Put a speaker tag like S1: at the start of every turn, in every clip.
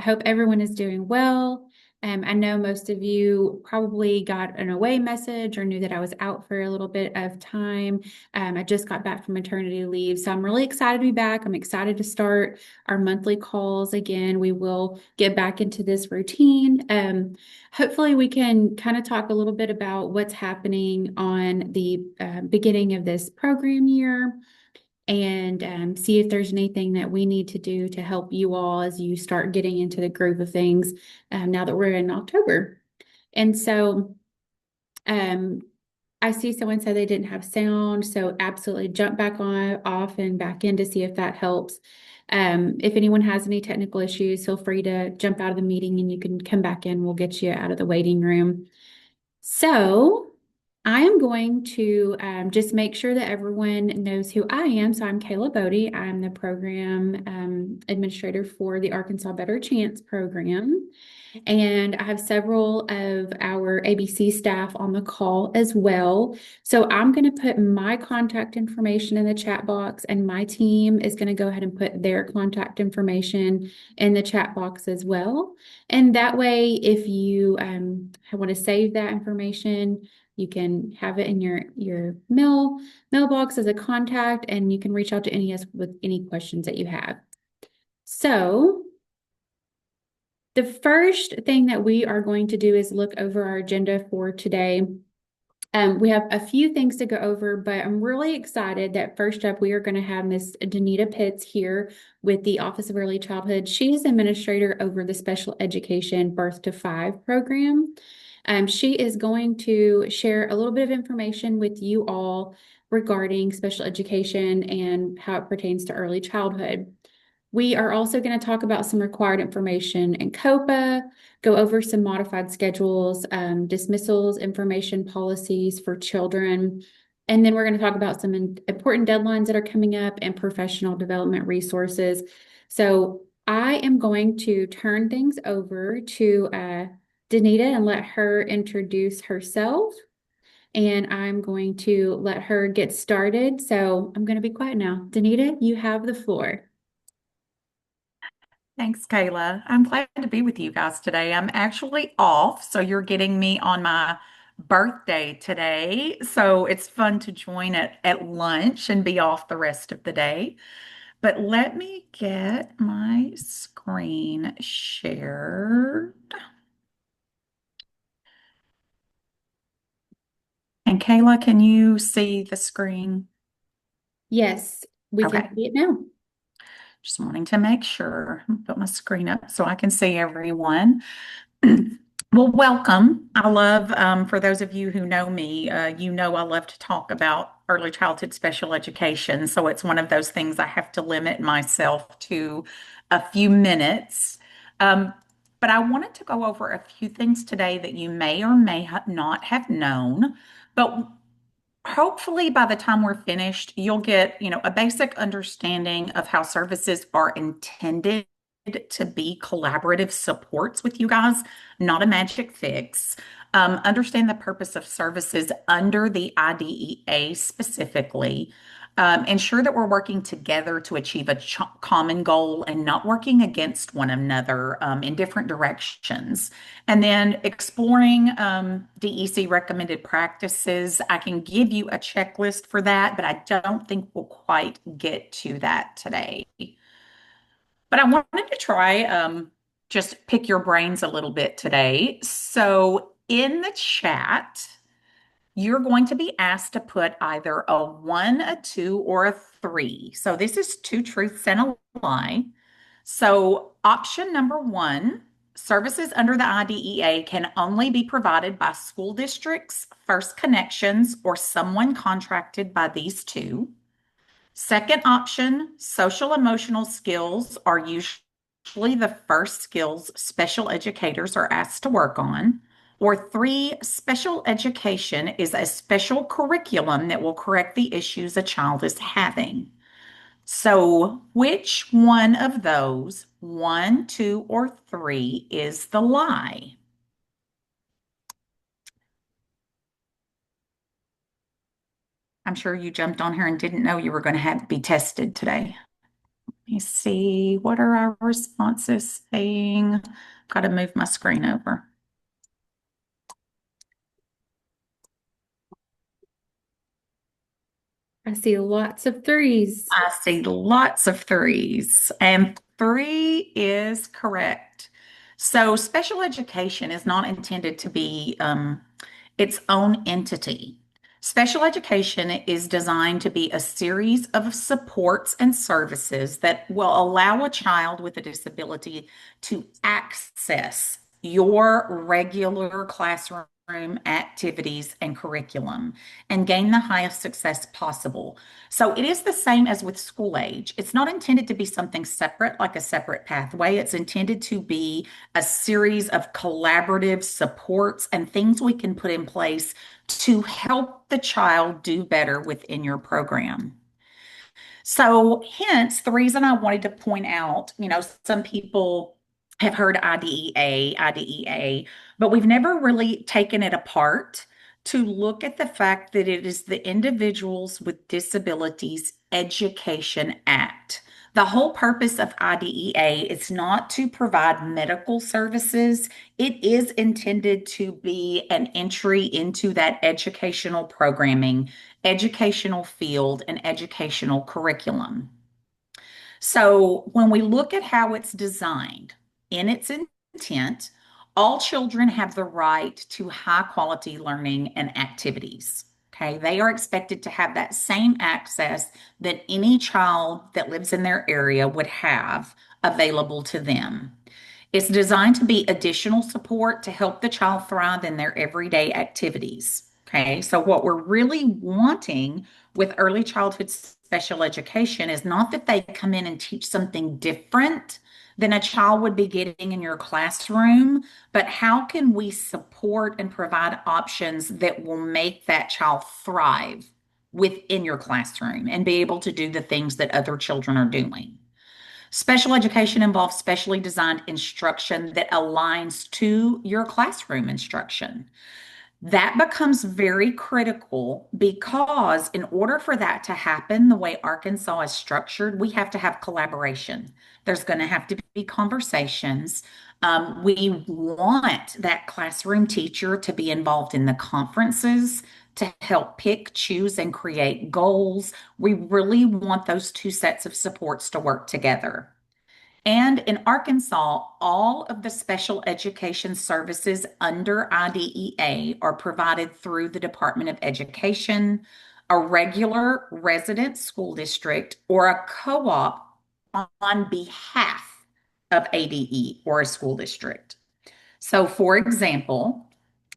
S1: hope everyone is doing well. I know most of you probably got an away message or knew that I was out for a little bit of time. I just got back from maternity leave, so I'm really excited to be back. I'm excited to start our monthly calls again. We will get back into this routine. Hopefully, we can kind of talk a little bit about what's happening on the beginning of this program year and see if there's anything that we need to do to help you all as you start getting into the groove of things now that we're in October. And so um, I see someone said they didn't have sound, so absolutely jump back on, off, and back in to see if that helps. If anyone has any technical issues, feel free to jump out of the meeting and you can come back in. We'll get you out of the waiting room. So I am going to just make sure that everyone knows who I am. So I'm Kayla Bodie. I'm the program administrator for the Arkansas Better Chance program. And I have several of our ABC staff on the call as well. So I'm going to put my contact information in the chat box, and my team is going to go ahead and put their contact information in the chat box as well. And that way, if you want to save that information, you can have it in your mailbox as a contact, and you can reach out to any of us with any questions that you have. So the first thing that we are going to do is look over our agenda for today. We have a few things to go over, but I'm really excited that first up, we are going to have Miss Danita Pitts here with the Office of Early Childhood. She is administrator over the Special Education Birth to Five program. She is going to share a little bit of information with you all regarding special education and how it pertains to early childhood. We are also going to talk about some required information in COPA, go over some modified schedules, dismissals, information policies for children. And then we're going to talk about some important deadlines that are coming up and professional development resources. So I am going to turn things over to Danita and let her introduce herself. And I'm going to let her get started. So I'm going to be quiet now. Danita, you have the floor.
S2: Thanks, Kayla. I'm glad to be with you guys today. I'm actually off, so you're getting me on my birthday today. So it's fun to join at lunch and be off the rest of the day. But let me get my screen shared. And Kayla, can you see the screen?
S1: Yes, we can
S2: Okay.
S1: see it now.
S2: Just wanting to make sure. Put my screen up so I can see everyone. Well, welcome. I love, for those of you who know me, you know I love to talk about early childhood special education. So it's one of those things I have to limit myself to a few minutes. Um, but I wanted to go over a few things today that you may or may not have known. But hopefully by the time we're finished, you'll get, a basic understanding of how services are intended to be collaborative supports with you guys, not a magic fix. Understand the purpose of services under the IDEA specifically. Ensure that we're working together to achieve a common goal and not working against one another in different directions. And then exploring DEC recommended practices. I can give you a checklist for that, but I don't think we'll quite get to that today. But I wanted to try just pick your brains a little bit today. So in the chat, you're going to be asked to put either a one, a two, or a three. So this is two truths and a lie. So option number one, services under the IDEA can only be provided by school districts, First Connections, or someone contracted by these two. Second option, social emotional skills are usually the first skills special educators are asked to work on. Or three, special education is a special curriculum that will correct the issues a child is having. So, which one of those, one, two, or three, is the lie? I'm sure you jumped on here and didn't know you were going to have to be tested today. Let me see, what are our responses saying? Got to move my screen over.
S1: I see lots of threes.
S2: I see lots of threes, and three is correct. So, special education is not intended to be its own entity. Special education is designed to be a series of supports and services that will allow a child with a disability to access your regular classroom activities and curriculum and gain the highest success possible. So it is the same as with school age. It's not intended to be something separate, like a separate pathway. It's intended to be a series of collaborative supports and things we can put in place to help the child do better within your program. So, hence the reason I wanted to point out, some people have heard IDEA, but we've never really taken it apart to look at the fact that it is the Individuals with Disabilities Education Act. The whole purpose of IDEA is not to provide medical services. It is intended to be an entry into that educational programming, educational field, and educational curriculum. So when we look at how it's designed in its intent, all children have the right to high quality learning and activities. Okay, they are expected to have that same access that any child that lives in their area would have available to them. It's designed to be additional support to help the child thrive in their everyday activities. Okay, so what we're really wanting with early childhood special education is not that they come in and teach something different than a child would be getting in your classroom, but how can we support and provide options that will make that child thrive within your classroom and be able to do the things that other children are doing? Special education involves specially designed instruction that aligns to your classroom instruction. That becomes very critical because, in order for that to happen, the way Arkansas is structured, we have to have collaboration. There's going to have to be conversations. We want that classroom teacher to be involved in the conferences to help pick, choose, and create goals. We really want those two sets of supports to work together. And in Arkansas, all of the special education services under IDEA are provided through the Department of Education, a regular resident school district, or a co-op on behalf of ADE or a school district. So, for example,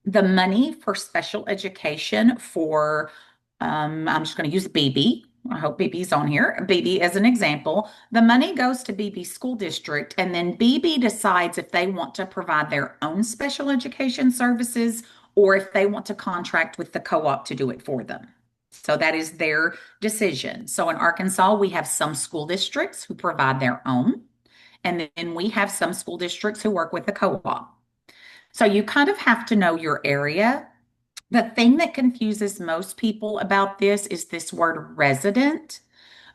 S2: the money for special education for, I'm just going to use BB. I hope BB's on here. BB as an example. The money goes to BB school district, and then BB decides if they want to provide their own special education services or if they want to contract with the co-op to do it for them. So that is their decision. So in Arkansas, we have some school districts who provide their own, and then we have some school districts who work with the co-op. So you kind of have to know your area. The thing that confuses most people about this is this word resident,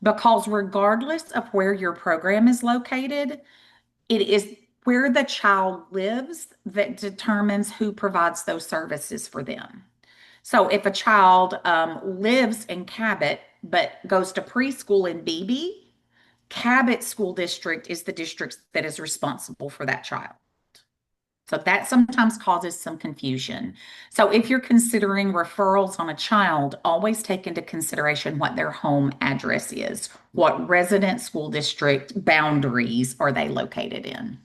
S2: because regardless of where your program is located, it is where the child lives that determines who provides those services for them. So if a child lives in Cabot but goes to preschool in BB, Cabot School District is the district that is responsible for that child. So that sometimes causes some confusion. So if you're considering referrals on a child, always take into consideration what their home address is. What resident school district boundaries are they located in?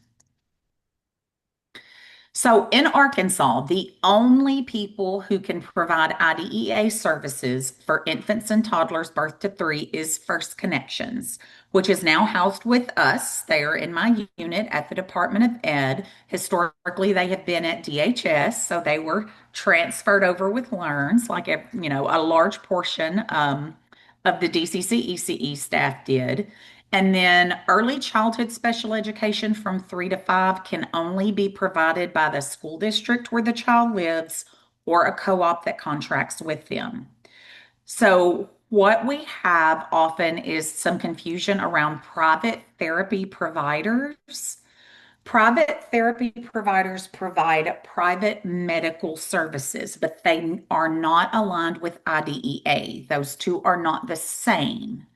S2: So in Arkansas, the only people who can provide IDEA services for infants and toddlers birth to 3 is First Connections, which is now housed with us there in my unit at the Department of Ed. Historically, they have been at DHS, so they were transferred over with Learns, like a large portion of the DCC ECE staff did. And then early childhood special education from 3 to 5 can only be provided by the school district where the child lives or a co-op that contracts with them. So What we have often is some confusion around private therapy providers. Private therapy providers provide private medical services, but they are not aligned with IDEA. Those two are not the same.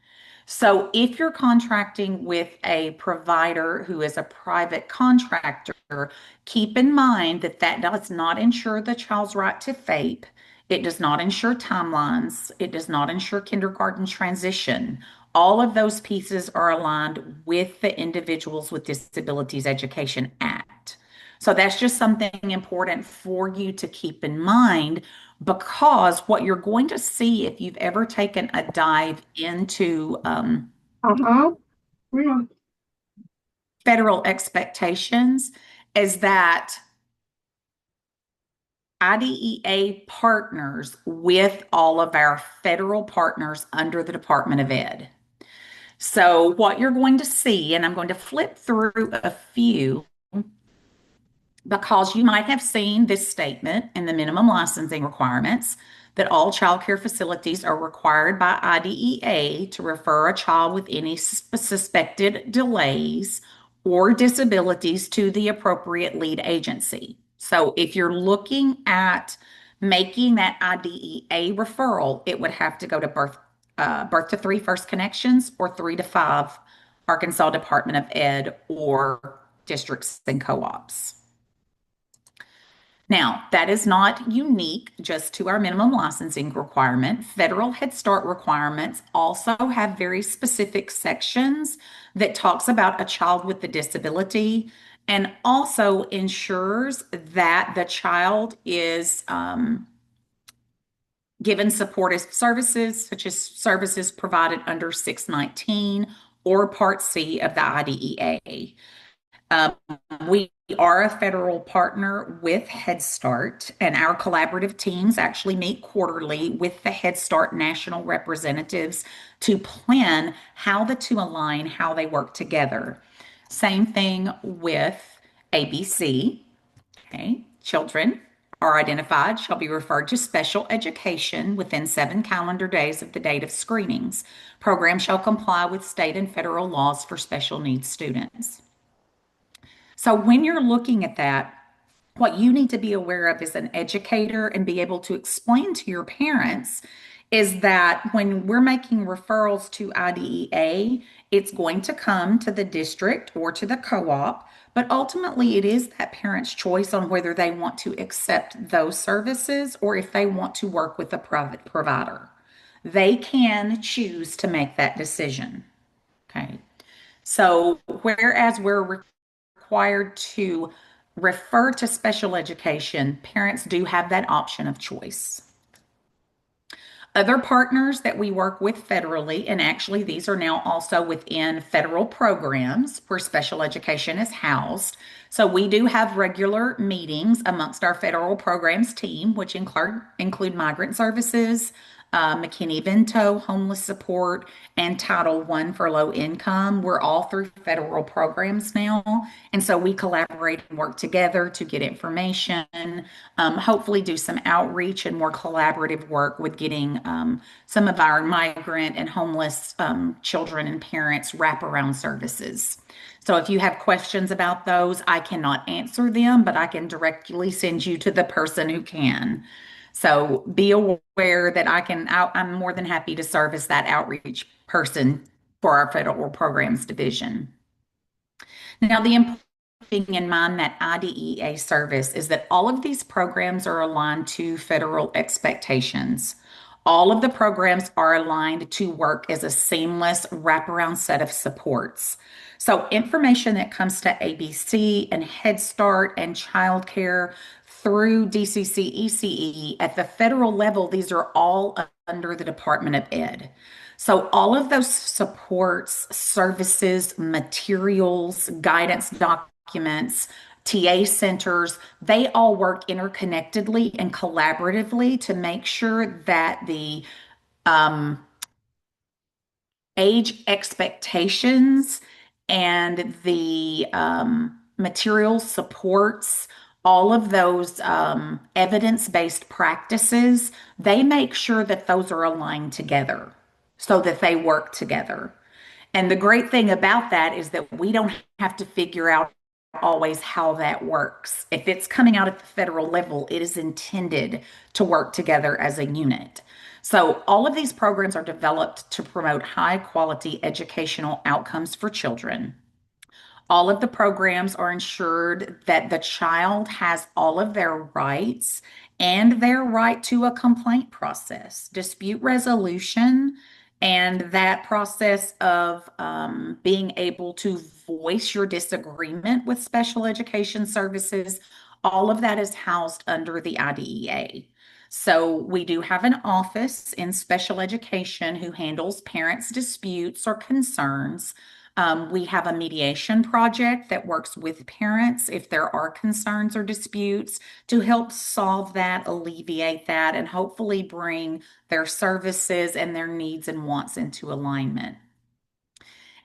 S2: So if you're contracting with a provider who is a private contractor, keep in mind that that does not ensure the child's right to FAPE. It does not ensure timelines. It does not ensure kindergarten transition. All of those pieces are aligned with the Individuals with Disabilities Education Act. So that's just something important for you to keep in mind because what you're going to see if you've ever taken a dive into
S3: Uh-huh. Yeah.
S2: federal expectations is that IDEA partners with all of our federal partners under the Department of Ed. So, what you're going to see, and I'm going to flip through a few because you might have seen this statement in the minimum licensing requirements that all child care facilities are required by IDEA to refer a child with any suspected delays or disabilities to the appropriate lead agency. So if you're looking at making that IDEA referral, it would have to go to birth to three First Connections or 3 to 5 Arkansas Department of Ed or districts and co-ops. Now, that is not unique just to our minimum licensing requirement. Federal Head Start requirements also have very specific sections that talks about a child with a disability and also ensures that the child is given supportive services such as services provided under 619 or Part C of the IDEA. Um, we are a federal partner with Head Start, and our collaborative teams actually meet quarterly with the Head Start national representatives to plan how the two align, how they work together. Same thing with ABC. Okay, children are identified shall be referred to special education within 7 calendar days of the date of screenings. Programs shall comply with state and federal laws for special needs students. So when you're looking at that, what you need to be aware of as an educator and be able to explain to your parents is that when we're making referrals to IDEA, it's going to come to the district or to the co-op, but ultimately it is that parent's choice on whether they want to accept those services or if they want to work with a private provider. They can choose to make that decision. Okay. So whereas we're required to refer to special education, parents do have that option of choice. Other partners that we work with federally, and actually these are now also within federal programs where special education is housed. So we do have regular meetings amongst our federal programs team, which include migrant services, McKinney-Vento, homeless support, and Title I for low income. We're all through federal programs now. And so we collaborate and work together to get information, hopefully do some outreach and more collaborative work with getting some of our migrant and homeless children and parents wraparound services. So if you have questions about those, I cannot answer them, but I can directly send you to the person who can. So be aware that I'm more than happy to serve as that outreach person for our federal programs division. Now, the important thing in mind that IDEA service is that all of these programs are aligned to federal expectations. All of the programs are aligned to work as a seamless wraparound set of supports. So information that comes to ABC and Head Start and childcare through DCC ECE at the federal level, these are all under the Department of Ed. So all of those supports, services, materials, guidance documents, TA centers, they all work interconnectedly and collaboratively to make sure that the age expectations and the material supports, all of those evidence-based practices, they make sure that those are aligned together. so that they work together. And the great thing about that is that we don't have to figure out always how that works. If it's coming out at the federal level, it is intended to work together as a unit. So all of these programs are developed to promote high quality educational outcomes for children. All of the programs are ensured that the child has all of their rights and their right to a complaint process, dispute resolution, and that process of being able to voice your disagreement with special education services. All of that is housed under the IDEA. So we do have an office in special education who handles parents' disputes or concerns. We have a mediation project that works with parents if there are concerns or disputes to help solve that, alleviate that, and hopefully bring their services and their needs and wants into alignment.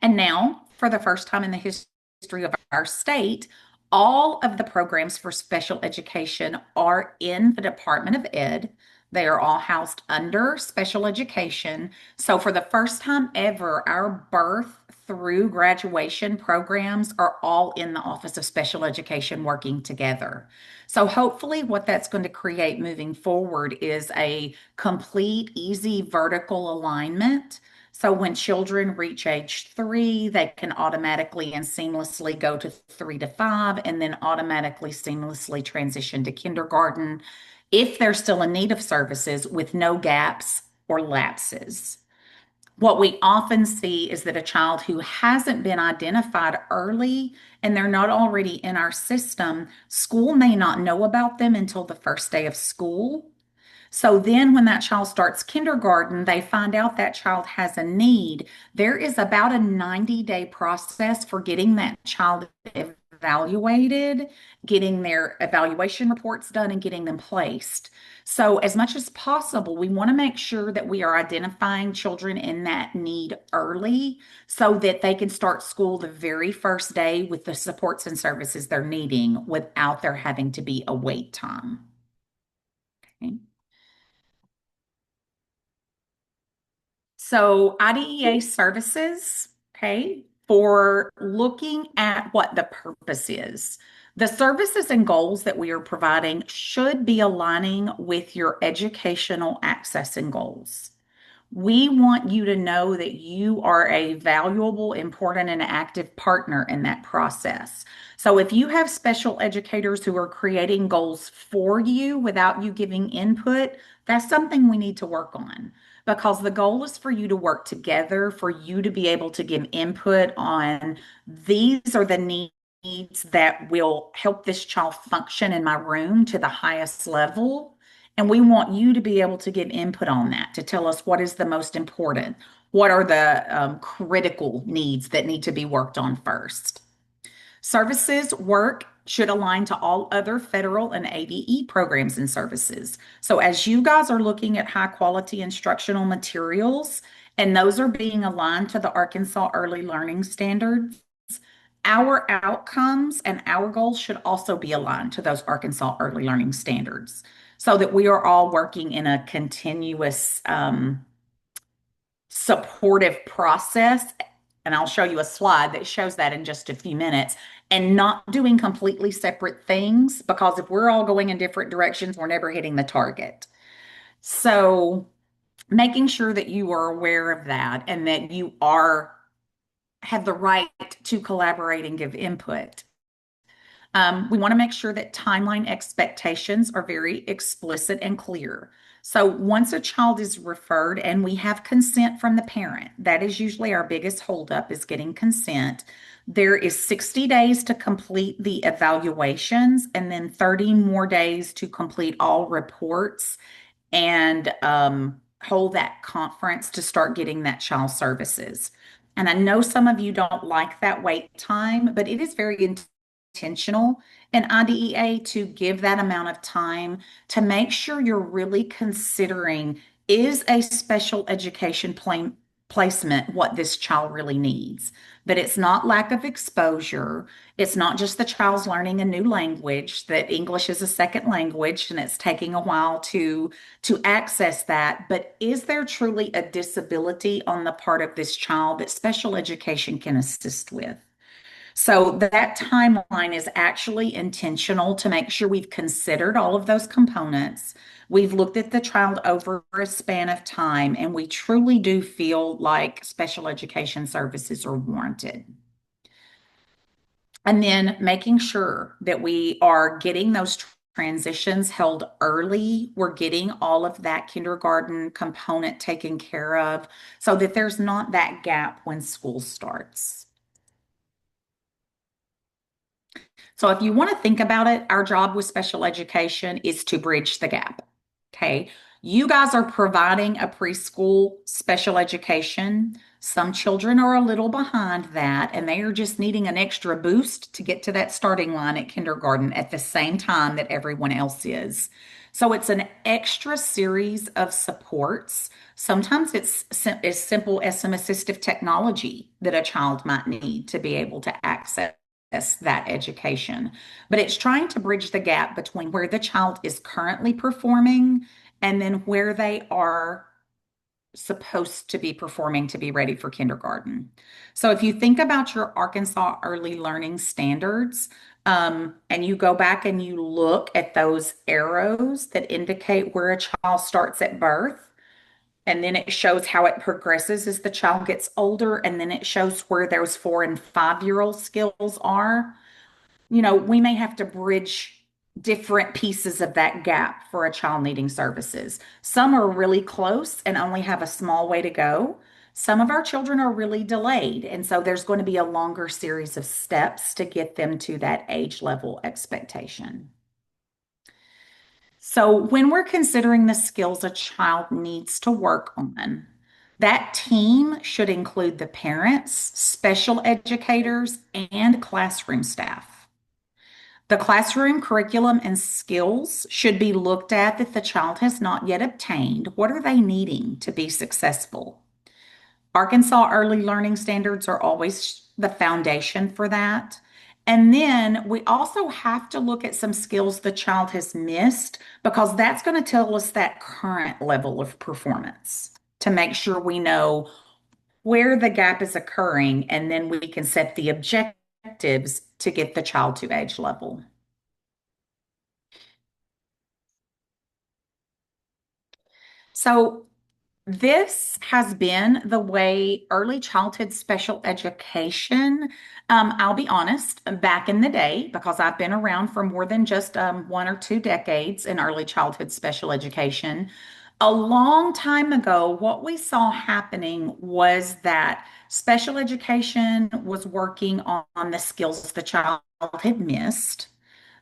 S2: And now, for the first time in the history of our state, all of the programs for special education are in the Department of Ed. They are all housed under special education. So, for the first time ever, our birth through graduation programs are all in the Office of Special Education working together. So, hopefully, what that's going to create moving forward is a complete, easy vertical alignment. So when children reach age 3, they can automatically and seamlessly go to 3 to 5 and then automatically seamlessly transition to kindergarten if they're still in need of services with no gaps or lapses. What we often see is that a child who hasn't been identified early and they're not already in our system, school may not know about them until the first day of school. So then, when that child starts kindergarten, they find out that child has a need. There is about a 90-day process for getting that child evaluated, getting their evaluation reports done, and getting them placed. So, as much as possible, we want to make sure that we are identifying children in that need early so that they can start school the very first day with the supports and services they're needing without there having to be a wait time. Okay. So IDEA services, okay, for looking at what the purpose is. The services and goals that we are providing should be aligning with your educational access and goals. We want you to know that you are a valuable, important, and active partner in that process. So if you have special educators who are creating goals for you without you giving input, that's something we need to work on because the goal is for you to work together, for you to be able to give input on these are the needs that will help this child function in my room to the highest level. And we want you to be able to give input on that, to tell us what is the most important, what are the critical needs that need to be worked on first. Services work should align to all other federal and ADE programs and services. So as you guys are looking at high quality instructional materials, and those are being aligned to the Arkansas Early Learning Standards, our outcomes and our goals should also be aligned to those Arkansas Early Learning Standards so that we are all working in a continuous supportive process. And I'll show you a slide that shows that in just a few minutes, and not doing completely separate things, because if we're all going in different directions, we're never hitting the target. So making sure that you are aware of that and that you have the right to collaborate and give input. We want to make sure that timeline expectations are very explicit and clear. So once a child is referred and we have consent from the parent, that is usually our biggest holdup is getting consent. There is 60 days to complete the evaluations and then 30 more days to complete all reports and hold that conference to start getting that child services. And I know some of you don't like that wait time, but it is very intentional in IDEA to give that amount of time to make sure you're really considering, is a special education plan placement what this child really needs. But it's not lack of exposure. It's not just the child's learning a new language, that English is a second language and it's taking a while to access that. But is there truly a disability on the part of this child that special education can assist with? So that timeline is actually intentional to make sure we've considered all of those components. We've looked at the child over a span of time, and we truly do feel like special education services are warranted. And then making sure that we are getting those transitions held early. We're getting all of that kindergarten component taken care of so that there's not that gap when school starts. So if you want to think about it, our job with special education is to bridge the gap. Okay. You guys are providing a preschool special education. Some children are a little behind that, and they are just needing an extra boost to get to that starting line at kindergarten at the same time that everyone else is. So it's an extra series of supports. Sometimes it's as simple as some assistive technology that a child might need to be able to access that education. But it's trying to bridge the gap between where the child is currently performing and then where they are supposed to be performing to be ready for kindergarten. So if you think about your Arkansas Early Learning Standards, and you go back and you look at those arrows that indicate where a child starts at birth, and then it shows how it progresses as the child gets older, and then it shows where those 4 and 5-year-old skills are. We may have to bridge different pieces of that gap for a child needing services. Some are really close and only have a small way to go. Some of our children are really delayed, and so there's going to be a longer series of steps to get them to that age level expectation. So, when we're considering the skills a child needs to work on, that team should include the parents, special educators, and classroom staff. The classroom curriculum and skills should be looked at that the child has not yet obtained. What are they needing to be successful? Arkansas Early Learning Standards are always the foundation for that. And then we also have to look at some skills the child has missed because that's going to tell us that current level of performance to make sure we know where the gap is occurring, and then we can set the objectives to get the child to age level. So this has been the way early childhood special education, I'll be honest, back in the day, because I've been around for more than just 1 or 2 decades in early childhood special education. A long time ago, what we saw happening was that special education was working on the skills the child had missed.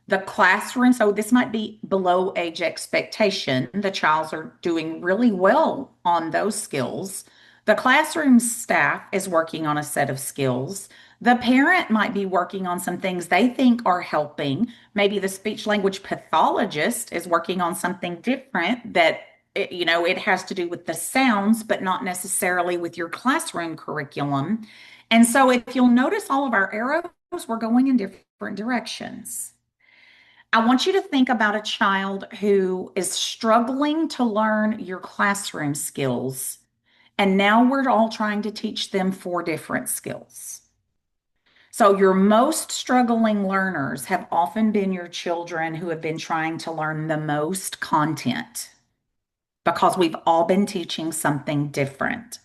S2: The classroom, so this might be below age expectation. The childs are doing really well on those skills. The classroom staff is working on a set of skills. The parent might be working on some things they think are helping. Maybe the speech language pathologist is working on something different that it has to do with the sounds, but not necessarily with your classroom curriculum. And so if you'll notice all of our arrows, we're going in different directions. I want you to think about a child who is struggling to learn your classroom skills, and now we're all trying to teach them 4 different skills. So, your most struggling learners have often been your children who have been trying to learn the most content because we've all been teaching something different.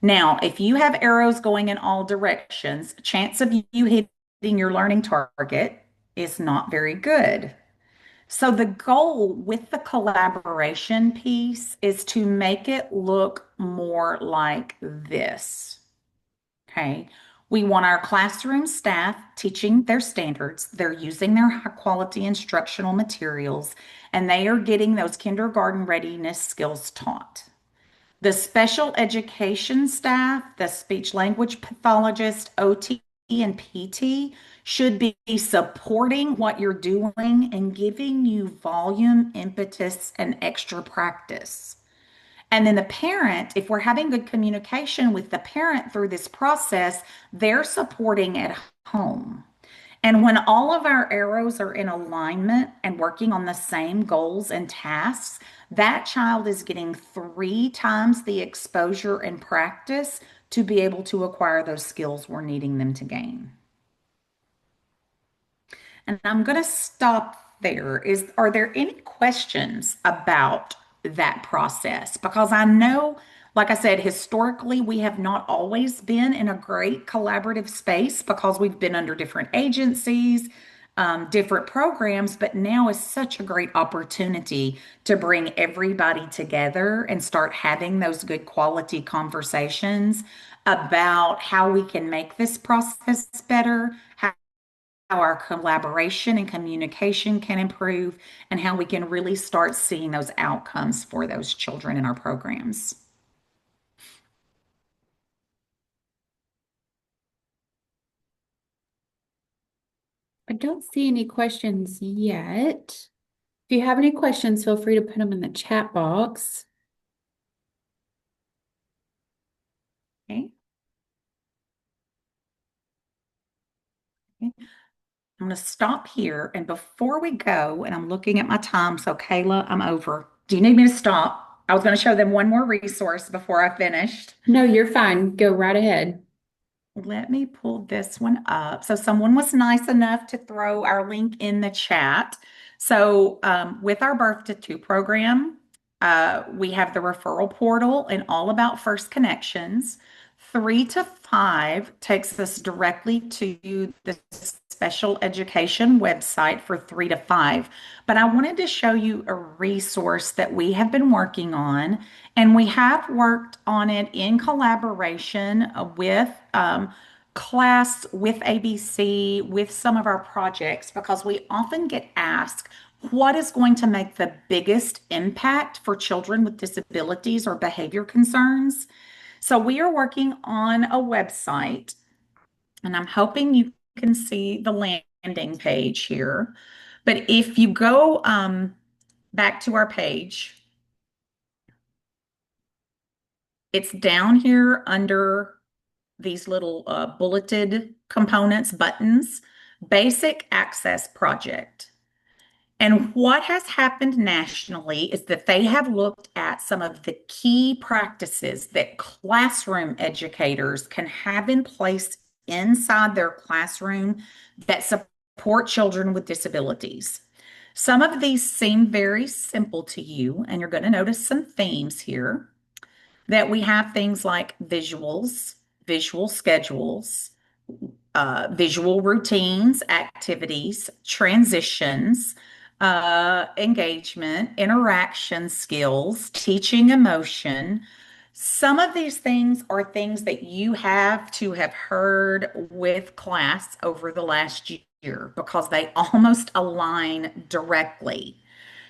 S2: Now, if you have arrows going in all directions, chance of you hitting your learning target is not very good. So the goal with the collaboration piece is to make it look more like this. Okay. We want our classroom staff teaching their standards. They're using their high quality instructional materials, and they are getting those kindergarten readiness skills taught. The special education staff, the speech language pathologist, OT, and PT should be supporting what you're doing and giving you volume, impetus, and extra practice. And then the parent, if we're having good communication with the parent through this process, they're supporting at home. And when all of our arrows are in alignment and working on the same goals and tasks, that child is getting 3 times the exposure and practice to be able to acquire those skills we're needing them to gain. And I'm going to stop there. Are there any questions about that process? Because I know, like I said, historically, we have not always been in a great collaborative space because we've been under different agencies, different programs, but now is such a great opportunity to bring everybody together and start having those good quality conversations about how we can make this process better, how our collaboration and communication can improve, and how we can really start seeing those outcomes for those children in our programs.
S1: I don't see any questions yet. If you have any questions, feel free to put them in the chat box.
S2: Okay. Okay. I'm going to stop here. And before we go, and I'm looking at my time, so Kayla, I'm over. Do you need me to stop? I was going to show them one more resource before I finished.
S1: No, you're fine. Go right ahead.
S2: Let me pull this one up. So someone was nice enough to throw our link in the chat. So with our Birth to Two program, we have the referral portal and All About First Connections. 3 to 5 takes us directly to the special education website for 3 to 5. But I wanted to show you a resource that we have been working on, and we have worked on it in collaboration with class, with ABC, with some of our projects, because we often get asked, what is going to make the biggest impact for children with disabilities or behavior concerns? So we are working on a website, and I'm hoping you can see the landing page here. But if you go back to our page, it's down here under these little bulleted components, buttons, Basic Access Project. And what has happened nationally is that they have looked at some of the key practices that classroom educators can have in place inside their classroom that support children with disabilities. Some of these seem very simple to you, and you're going to notice some themes here that we have things like visuals, visual schedules, visual routines, activities, transitions, engagement, interaction skills, teaching emotion. Some of these things are things that you have to have heard with class over the last year because they almost align directly.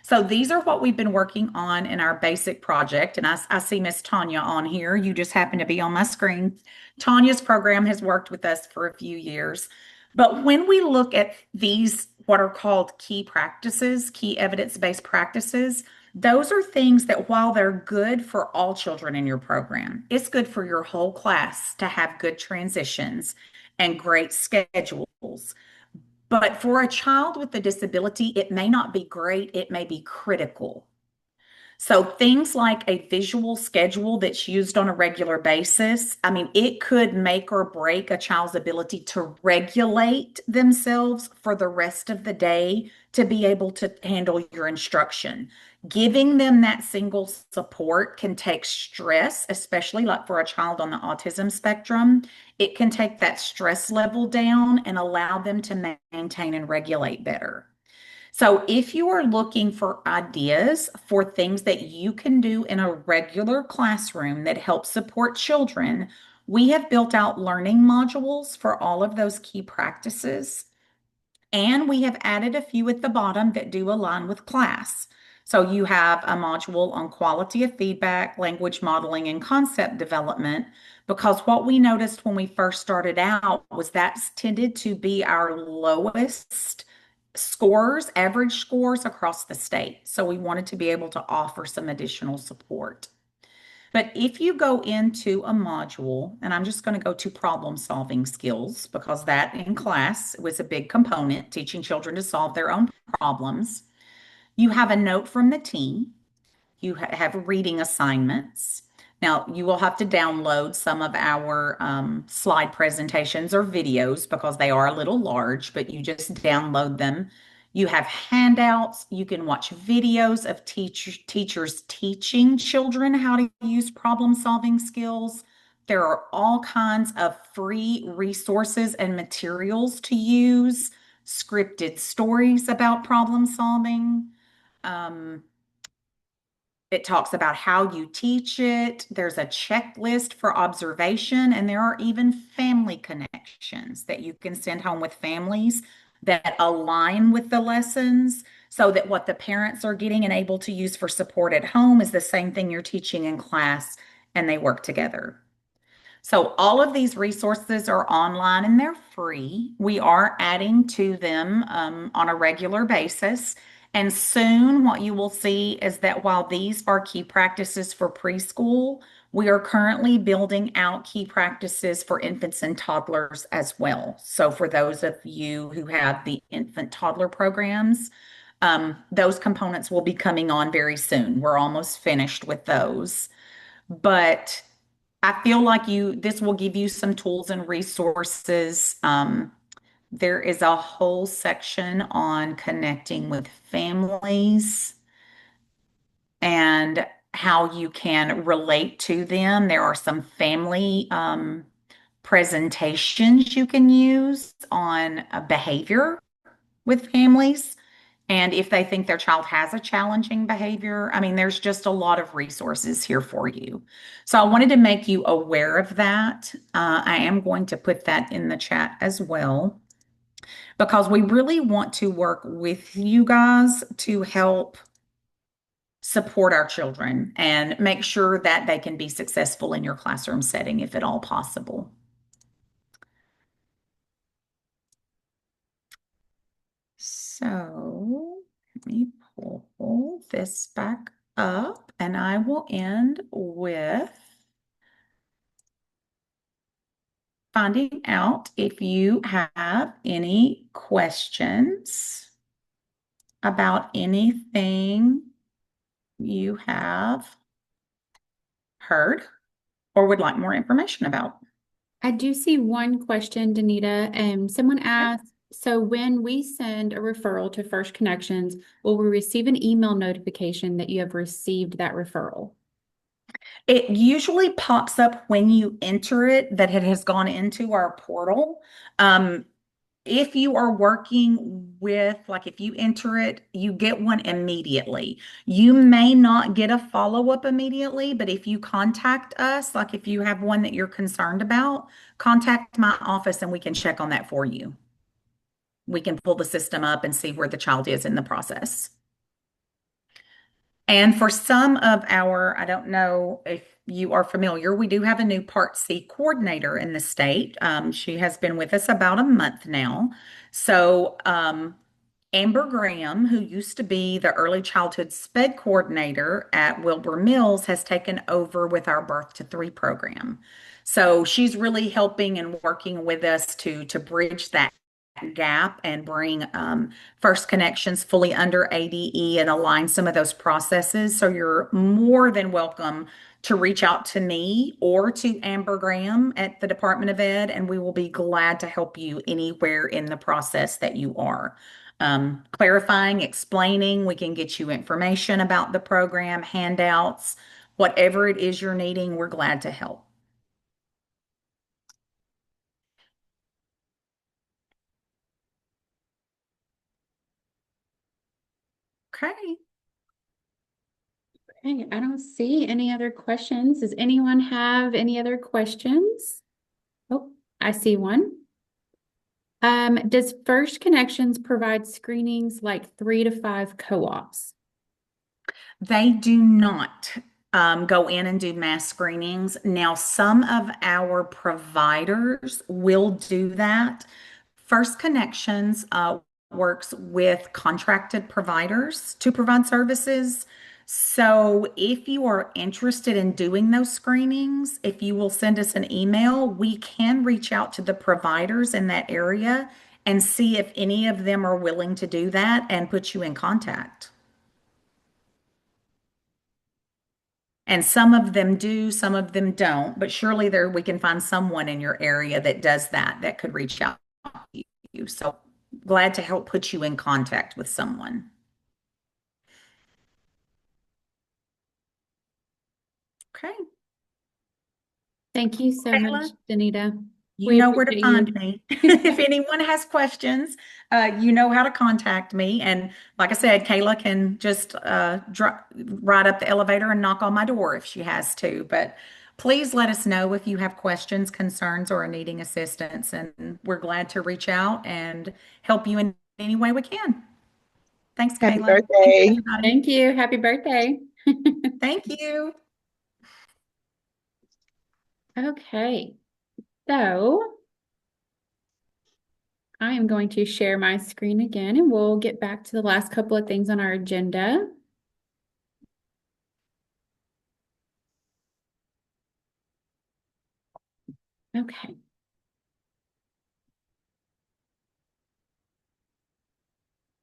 S2: So these are what we've been working on in our basic project. And I see Miss Tanya on here. You just happen to be on my screen. Tanya's program has worked with us for a few years. But when we look at these, what are called key practices, key evidence-based practices, those are things that while they're good for all children in your program, it's good for your whole class to have good transitions and great schedules. But for a child with a disability, it may not be great, it may be critical. So things like a visual schedule that's used on a regular basis, I mean, it could make or break a child's ability to regulate themselves for the rest of the day to be able to handle your instruction. Giving them that single support can take stress, especially like for a child on the autism spectrum. It can take that stress level down and allow them to maintain and regulate better. So, if you are looking for ideas for things that you can do in a regular classroom that help support children, we have built out learning modules for all of those key practices. And we have added a few at the bottom that do align with class. So, you have a module on quality of feedback, language modeling, and concept development. Because what we noticed when we first started out was that tended to be our lowest scores, average scores across the state. So we wanted to be able to offer some additional support. But if you go into a module, and I'm just going to go to problem solving skills because that in class was a big component, teaching children to solve their own problems. You have a note from the team. You have reading assignments. Now, you will have to download some of our slide presentations or videos because they are a little large, but you just download them. You have handouts. You can watch videos of teachers teaching children how to use problem-solving skills. There are all kinds of free resources and materials to use, scripted stories about problem solving. Um, it talks about how you teach it. There's a checklist for observation, and there are even family connections that you can send home with families that align with the lessons so that what the parents are getting and able to use for support at home is the same thing you're teaching in class, and they work together. So all of these resources are online and they're free. We are adding to them on a regular basis. And soon, what you will see is that while these are key practices for preschool, we are currently building out key practices for infants and toddlers as well. So, for those of you who have the infant toddler programs, those components will be coming on very soon. We're almost finished with those. But I feel like this will give you some tools and resources. There is a whole section on connecting with families and how you can relate to them. There are some family presentations you can use on behavior with families. And if they think their child has a challenging behavior, I mean, there's just a lot of resources here for you. So I wanted to make you aware of that. I am going to put that in the chat as well because we really want to work with you guys to help support our children and make sure that they can be successful in your classroom setting if at all possible. So let me pull this back up and I will end with finding out if you have any questions about anything you have heard or would like more information about.
S1: I do see one question, Danita. Someone asked, so when we send a referral to First Connections, will we receive an email notification that you have received that referral?
S2: It usually pops up when you enter it that it has gone into our portal. If you are working with, like if you enter it, you get one immediately. You may not get a follow-up immediately, but if you contact us, like if you have one that you're concerned about, contact my office and we can check on that for you. We can pull the system up and see where the child is in the process. And for some of our, I don't know if you are familiar, we do have a new Part C coordinator in the state. She has been with us about a month now. So, Amber Graham, who used to be the early childhood SPED coordinator at Wilbur Mills, has taken over with our Birth to Three program. So she's really helping and working with us to bridge that gap and bring First Connections fully under ADE and align some of those processes. So you're more than welcome to reach out to me or to Amber Graham at the Department of Ed, and we will be glad to help you anywhere in the process that you are. Clarifying, explaining, we can get you information about the program, handouts, whatever it is you're needing, we're glad to help. Okay.
S1: Okay, I don't see any other questions. Does anyone have any other questions? Oh, I see one. Does First Connections provide screenings like 3 to 5 co-ops?
S2: They do not go in and do mass screenings. Now, some of our providers will do that. First Connections works with contracted providers to provide services. So if you are interested in doing those screenings, if you will send us an email, we can reach out to the providers in that area and see if any of them are willing to do that and put you in contact. And some of them do, some of them don't, but surely there we can find someone in your area that does that that could reach out to you. So glad to help put you in contact with someone. Okay.
S1: Thank you so much,
S2: Kayla?
S1: Danita.
S2: You
S1: We
S2: know where to
S1: appreciate
S2: find
S1: you.
S2: me. If anyone has questions, you know how to contact me. And like I said, Kayla can just ride up the elevator and knock on my door if she has to. But please let us know if you have questions, concerns, or are needing assistance. And we're glad to reach out and help you in any way we can. Thanks,
S3: Happy
S2: Kayla. Thanks,
S3: birthday.
S2: everybody.
S1: Thank you. Happy birthday.
S2: Thank you.
S1: Okay, so I am going to share my screen again and we'll get back to the last couple of things on our agenda. Okay.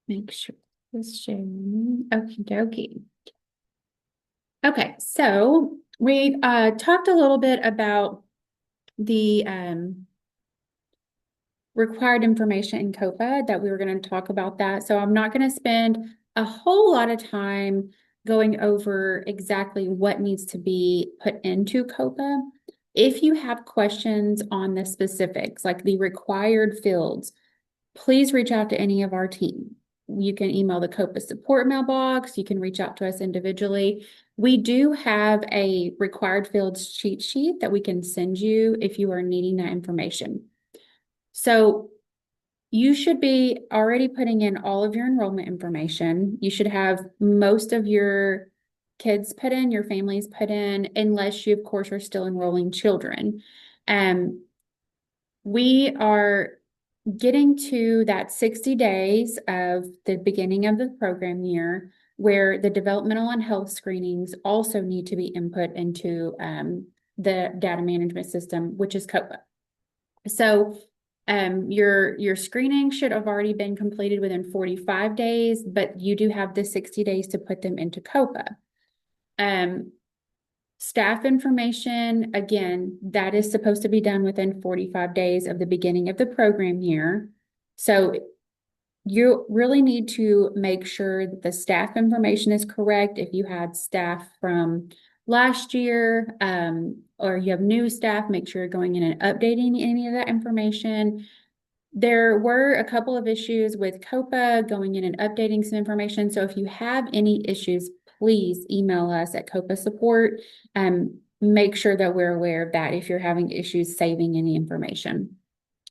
S1: Make sure this sharing. Okie dokie. Okay, so we talked a little bit about the required information in COPA that we were going to talk about that. So I'm not going to spend a whole lot of time going over exactly what needs to be put into COPA. If you have questions on the specifics, like the required fields, please reach out to any of our team. You can email the COPA support mailbox. You can reach out to us individually. We do have a required fields cheat sheet that we can send you if you are needing that information. So you should be already putting in all of your enrollment information. You should have most of your kids put in, your families put in, unless you, of course, are still enrolling children. We are getting to that 60 days of the beginning of the program year where the developmental and health screenings also need to be input into the data management system, which is COPA. So your screening should have already been completed within 45 days, but you do have the 60 days to put them into COPA. Staff information, again, that is supposed to be done within 45 days of the beginning of the program year. So you really need to make sure that the staff information is correct. If you had staff from last year, or you have new staff, make sure you're going in and updating any of that information. There were a couple of issues with COPA going in and updating some information. So if you have any issues, please email us at COPA support. Make sure that we're aware of that if you're having issues saving any information.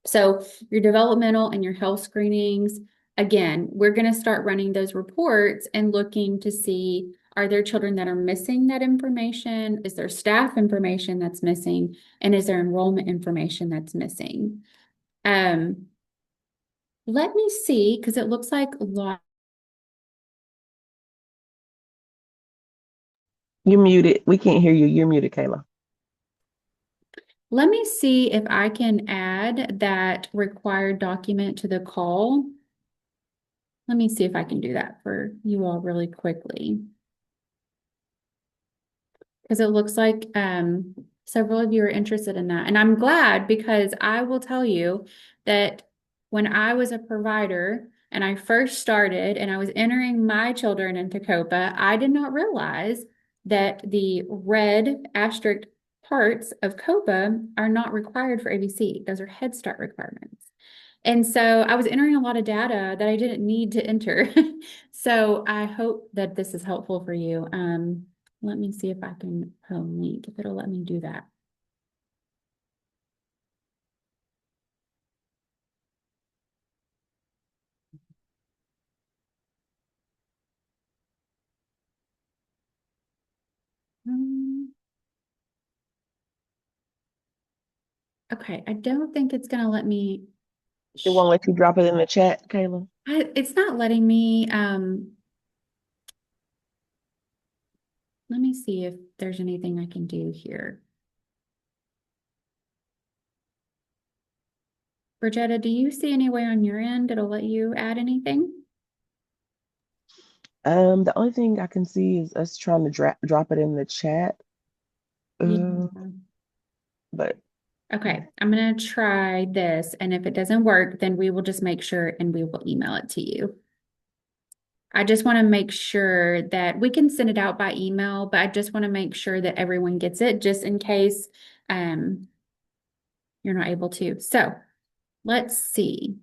S1: So your developmental and your health screenings, again, we're going to start running those reports and looking to see, are there children that are missing that information? Is there staff information that's missing? And is there enrollment information that's missing? Let me see, because it looks like a lot.
S3: You're muted. We can't hear you. You're muted, Kayla.
S1: Let me see if I can add that required document to the call. Let me see if I can do that for you all really quickly. Because it looks like several of you are interested in that. And I'm glad, because I will tell you that when I was a provider and I first started and I was entering my children into COPA, I did not realize that the red asterisk parts of COPA are not required for ABC. Those are Head Start requirements. And so I was entering a lot of data that I didn't need to enter. So I hope that this is helpful for you. Let me see if I can put a link, if it'll let me do that. Okay, I don't think it's gonna let me.
S3: It won't let you drop it in the chat, Kayla.
S1: It's not letting me. let me see if there's anything I can do here. Bridgetta, do you see any way on your end that'll let you add anything?
S3: The only thing I can see is us trying to drop it in the chat.
S1: Yeah.
S3: But
S1: Okay, I'm gonna try this, and if it doesn't work, then we will just make sure and we will email it to you. I just want to make sure that we can send it out by email, but I just want to make sure that everyone gets it just in case you're not able to. So let's see.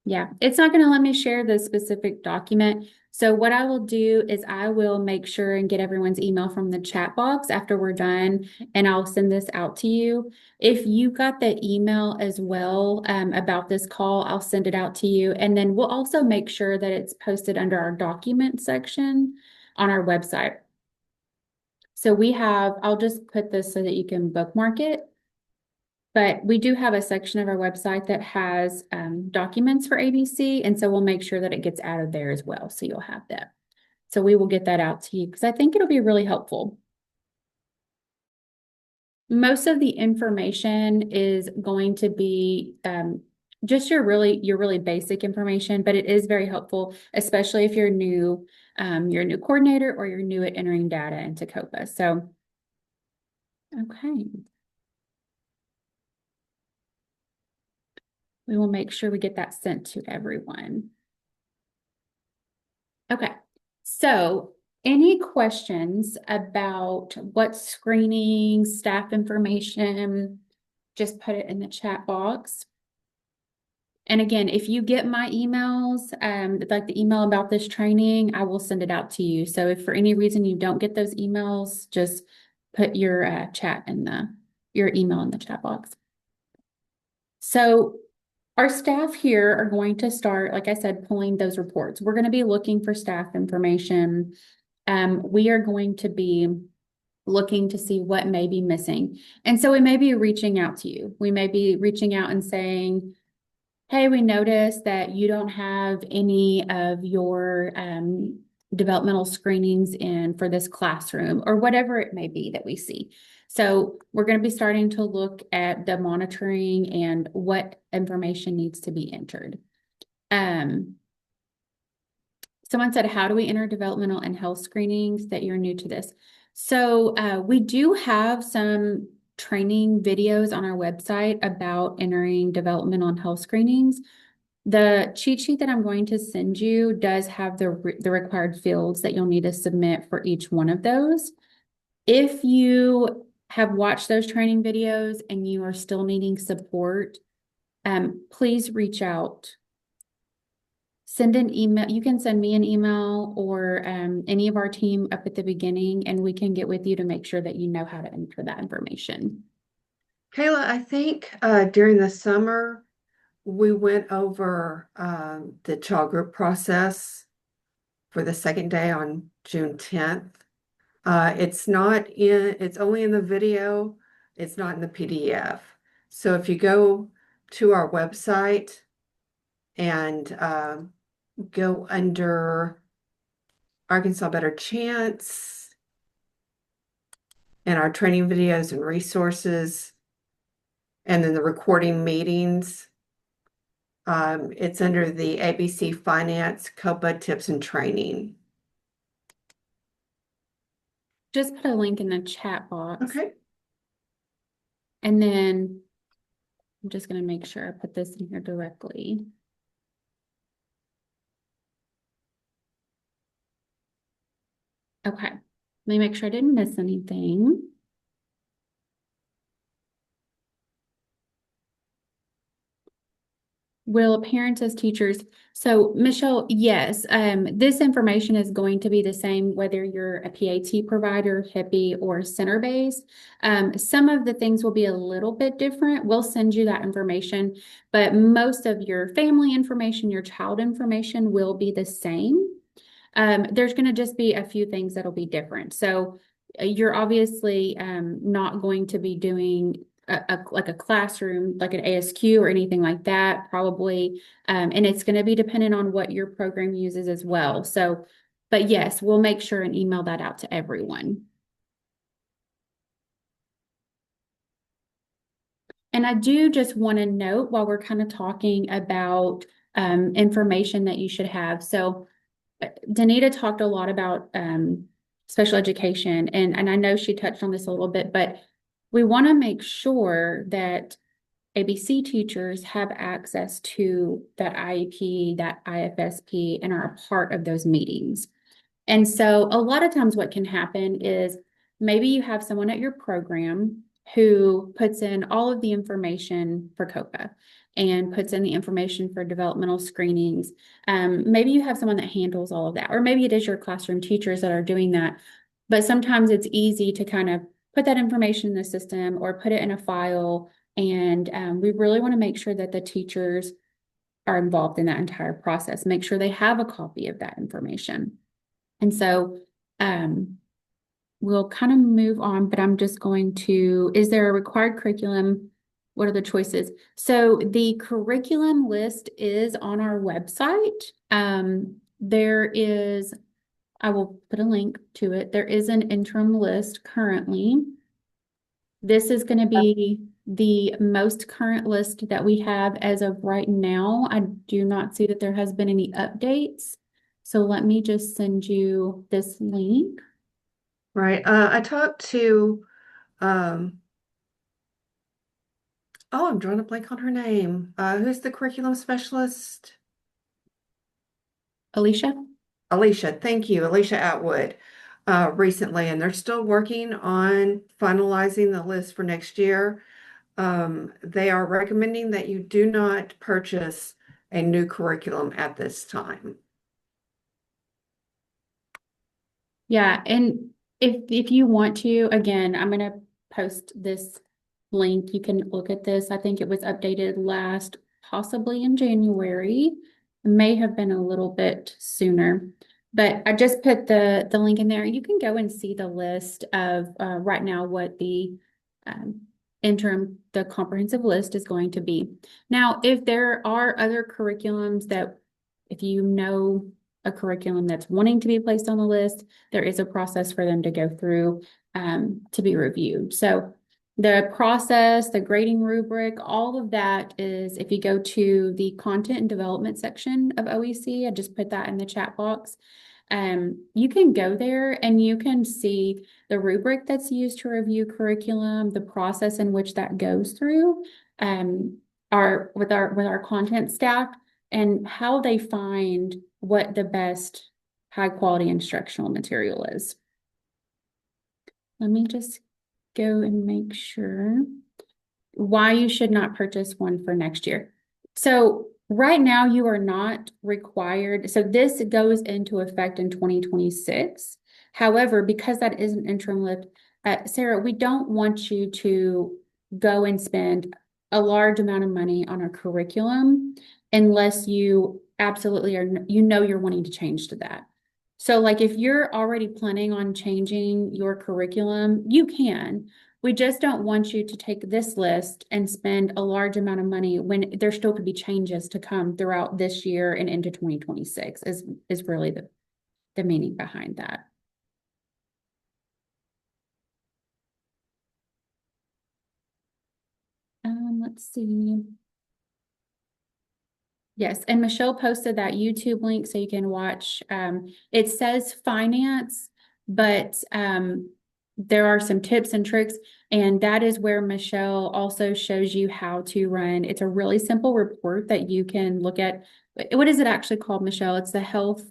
S1: Yeah, it's not going to let me share the specific document. So what I will do is I will make sure and get everyone's email from the chat box after we're done, and I'll send this out to you. If you got the email as well about this call, I'll send it out to you. And then we'll also make sure that it's posted under our document section on our website. So we have, I'll just put this so that you can bookmark it. But we do have a section of our website that has documents for ABC, and so we'll make sure that it gets added there as well, so you'll have that. So we will get that out to you because I think it'll be really helpful. Most of the information is going to be just your really basic information, but it is very helpful, especially if you're a new coordinator or you're new at entering data into COPA. So, okay. We will make sure we get that sent to everyone. Okay, so any questions about what screening, staff information, just put it in the chat box. And again, if you get my emails, like the email about this training, I will send it out to you. So if for any reason you don't get those emails, just put your your email in the chat box. So our staff here are going to start, like I said, pulling those reports. We're going to be looking for staff information. We are going to be looking to see what may be missing. And so we may be reaching out to you. We may be reaching out and saying, hey, we noticed that you don't have any of your developmental screenings in for this classroom or whatever it may be that we see. So we're going to be starting to look at the monitoring and what information needs to be entered. Someone said, how do we enter developmental and health screenings that you're new to this? So we do have some training videos on our website about entering developmental and health screenings. The cheat sheet that I'm going to send you does have the required fields that you'll need to submit for each one of those. If you have watched those training videos and you are still needing support, please reach out. Send an email. You can send me an email or any of our team up at the beginning, and we can get with you to make sure that you know how to enter that information.
S4: Kayla, I think during the summer, we went over the child group process for the second day on June 10th. It's only in the video. It's not in the PDF. So if you go to our website and go under Arkansas Better Chance and our training videos and resources, and then the recording meetings, it's under the ABC Finance COPA Tips and Training.
S1: Just put a link in the chat box.
S4: Okay.
S1: And then I'm just going to make sure I put this in here directly. Okay, let me make sure I didn't miss anything. Will parents as teachers? So Michelle, yes, this information is going to be the same whether you're a PAT provider, HIPPY, or center-based. Some of the things will be a little bit different. We'll send you that information, but most of your family information, your child information will be the same. There's going to just be a few things that'll be different. So you're obviously not going to be doing like a classroom, like an ASQ or anything like that, probably. And it's going to be dependent on what your program uses as well. So But yes, we'll make sure and email that out to everyone. And I do just want to note while we're kind of talking about information that you should have. So Danita talked a lot about special education, and I know she touched on this a little bit, but we want to make sure that ABC teachers have access to that IEP, that IFSP, and are a part of those meetings. And so a lot of times what can happen is maybe you have someone at your program who puts in all of the information for COPA and puts in the information for developmental screenings. Maybe you have someone that handles all of that, or maybe it is your classroom teachers that are doing that. But sometimes it's easy to kind of put that information in the system or put it in a file. And we really want to make sure that the teachers are involved in that entire process, make sure they have a copy of that information. And so we'll kind of move on, but I'm just going to, is there a required curriculum? What are the choices? So the curriculum list is on our website. There is, I will put a link to it. There is an interim list currently. This is going to be the most current list that we have as of right now. I do not see that there has been any updates. So let me just send you this link.
S4: Right. I talked to, um, oh, I'm drawing a blank on her name. Who's the curriculum specialist?
S1: Alicia?
S4: Alicia, thank you, Alicia Atwood, recently, and they're still working on finalizing the list for next year. They are recommending that you do not purchase a new curriculum at this time.
S1: Yeah, and if you want to, again, I'm going to post this link. You can look at this. I think it was updated last, possibly in January. It may have been a little bit sooner, but I just put the link in there. You can go and see the list of right now what the interim, the comprehensive list is going to be. Now, if there are other curriculums that, if you know a curriculum that's wanting to be placed on the list, there is a process for them to go through to be reviewed. So the process, the grading rubric, all of that is, if you go to the content and development section of OEC, I just put that in the chat box. You can go there and you can see the rubric that's used to review curriculum, the process in which that goes through, with our content staff, and how they find what the best high quality instructional material is. Let me just go and make sure why you should not purchase one for next year. So right now you are not required. So this goes into effect in 2026. However, because that is an interim lift, Sarah, we don't want you to go and spend a large amount of money on a curriculum unless you absolutely are, you're wanting to change to that. So like if you're already planning on changing your curriculum, you can. We just don't want you to take this list and spend a large amount of money when there still could be changes to come throughout this year and into 2026 is really the meaning behind that. Let's see. Yes, and Michelle posted that YouTube link so you can watch. It says finance, but there are some tips and tricks, and that is where Michelle also shows you how to run. It's a really simple report that you can look at. What is it actually called, Michelle? It's the health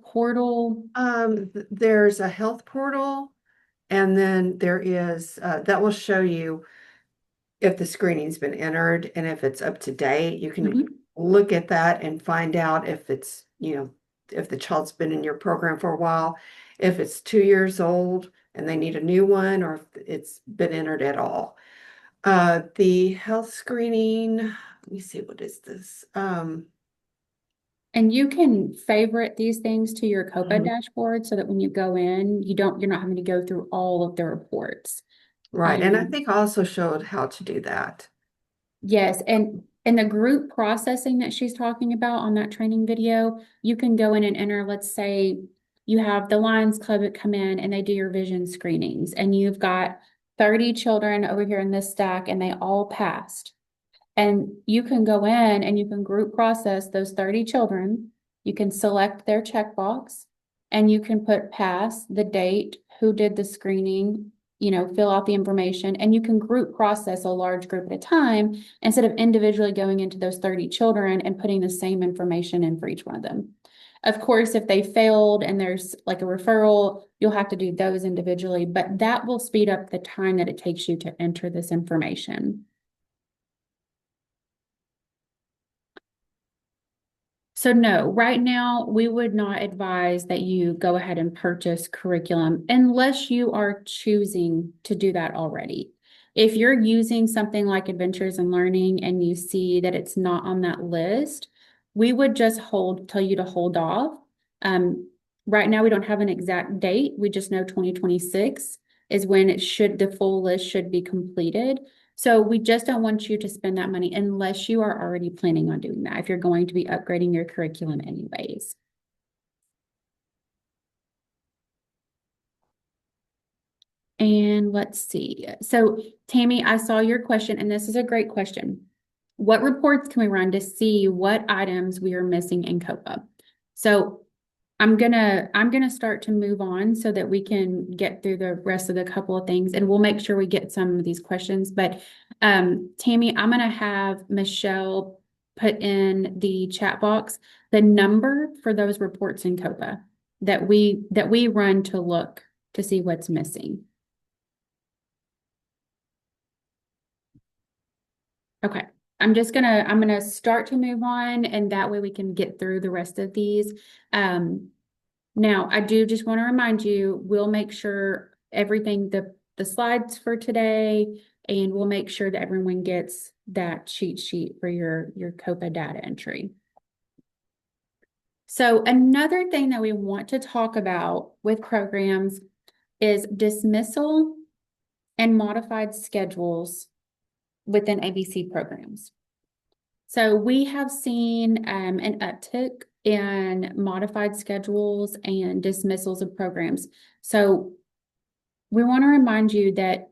S1: portal.
S4: There's a health portal, and then there is that will show you if the screening's been entered and if it's up to date. You can look at that and find out if it's, if the child's been in your program for a while, if it's 2 years old and they need a new one, or if it's been entered at all. The health screening, let me see, what is this?
S1: And you can favorite these things to your COPA dashboard so that when you go in, you're not having to go through all of the reports.
S4: Right. And I think I also showed how to do that.
S1: Yes. And In the group processing that she's talking about on that training video, you can go in and enter, let's say you have the Lions Club that come in and they do your vision screenings, and you've got 30 children over here in this stack and they all passed. And you can go in and you can group process those 30 children. You can select their checkbox and you can put pass, the date, who did the screening, fill out the information, and you can group process a large group at a time instead of individually going into those 30 children and putting the same information in for each one of them. Of course, if they failed and there's like a referral, you'll have to do those individually, but that will speed up the time that it takes you to enter this information. So no, right now, we would not advise that you go ahead and purchase curriculum unless you are choosing to do that already. If you're using something like Adventures in Learning and you see that it's not on that list, we would just tell you to hold off. Right now, we don't have an exact date. We just know 2026 is when the full list should be completed. So we just don't want you to spend that money unless you are already planning on doing that, if you're going to be upgrading your curriculum anyways. And let's see. So Tammy, I saw your question, and this is a great question. What reports can we run to see what items we are missing in COPA? So I'm gonna start to move on so that we can get through the rest of the couple of things, and we'll make sure we get some of these questions. But Tammy, I'm gonna have Michelle put in the chat box the number for those reports in COPA that we run to look to see what's missing. Okay. I'm gonna start to move on, and that way we can get through the rest of these. Now I do just want to remind you, we'll make sure everything, the slides for today, and we'll make sure that everyone gets that cheat sheet for your COPA data entry. So another thing that we want to talk about with programs is dismissal and modified schedules within ABC programs. So we have seen an uptick in modified schedules and dismissals of programs. So we want to remind you that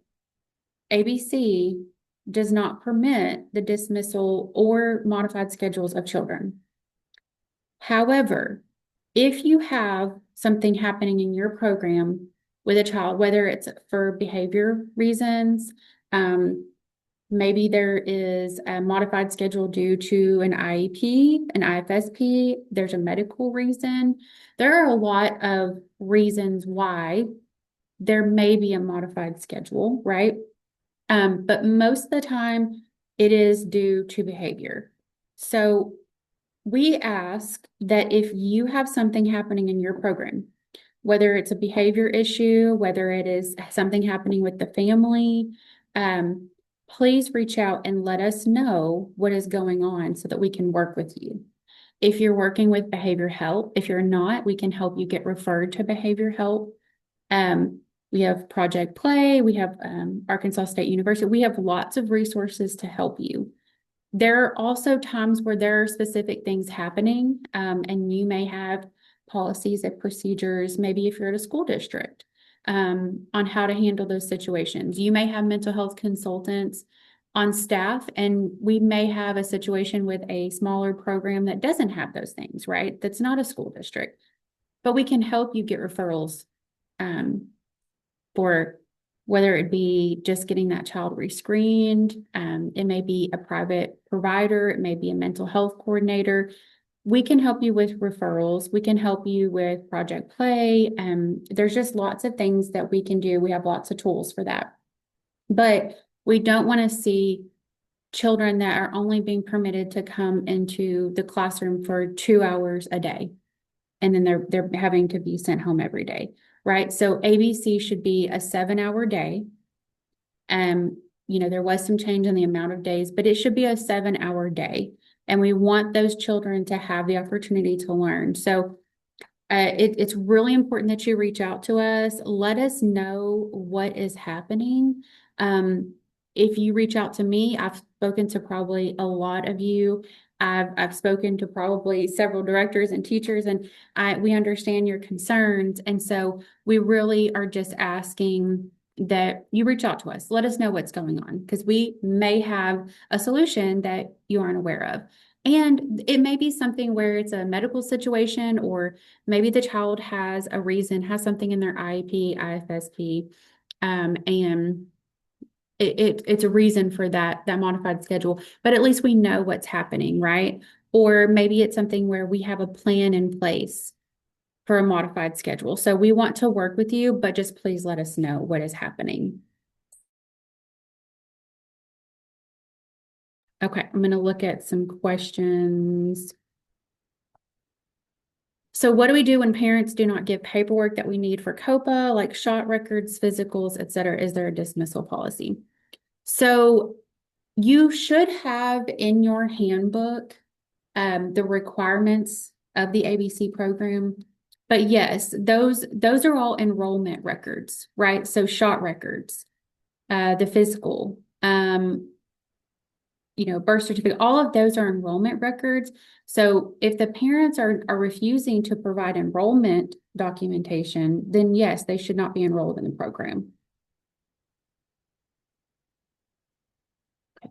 S1: ABC does not permit the dismissal or modified schedules of children. However, if you have something happening in your program with a child, whether it's for behavior reasons, maybe there is a modified schedule due to an IEP, an IFSP, there's a medical reason. There are a lot of reasons why there may be a modified schedule, right? But most of the time it is due to behavior. So we ask that if you have something happening in your program, whether it's a behavior issue, whether it is something happening with the family, please reach out and let us know what is going on so that we can work with you. If you're working with behavior help, if you're not, we can help you get referred to behavior help. We have Project Play, we have Arkansas State University. We have lots of resources to help you. There are also times where there are specific things happening, and you may have policies and procedures, maybe if you're at a school district, on how to handle those situations. You may have mental health consultants on staff, and we may have a situation with a smaller program that doesn't have those things, right? That's not a school district, but we can help you get referrals for whether it be just getting that child rescreened, it may be a private provider, it may be a mental health coordinator. We can help you with referrals. We can help you with Project Play. There's just lots of things that we can do. We have lots of tools for that. But we don't want to see children that are only being permitted to come into the classroom for 2 hours a day, and then they're having to be sent home every day, right? So ABC should be a 7-hour day. There was some change in the amount of days, but it should be a 7-hour day. And we want those children to have the opportunity to learn. So it's really important that you reach out to us. Let us know what is happening. if you reach out to me, I've spoken to probably a lot of you. I've spoken to probably several directors and teachers, and we understand your concerns. And so we really are just asking that you reach out to us. Let us know what's going on, because we may have a solution that you aren't aware of. And it may be something where it's a medical situation, or maybe the child has a reason, has something in their IEP, IFSP, and it's a reason for that modified schedule, but at least we know what's happening, right? Or maybe it's something where we have a plan in place for a modified schedule. So we want to work with you, but just please let us know what is happening. Okay, I'm going to look at some questions. So what do we do when parents do not give paperwork that we need for COPA, like shot records, physicals, et cetera? Is there a dismissal policy? So you should have in your handbook the requirements of the ABC program. But yes, those are all enrollment records, right? So shot records, the physical, birth certificate, all of those are enrollment records. So if the parents are refusing to provide enrollment documentation, then yes, they should not be enrolled in the program.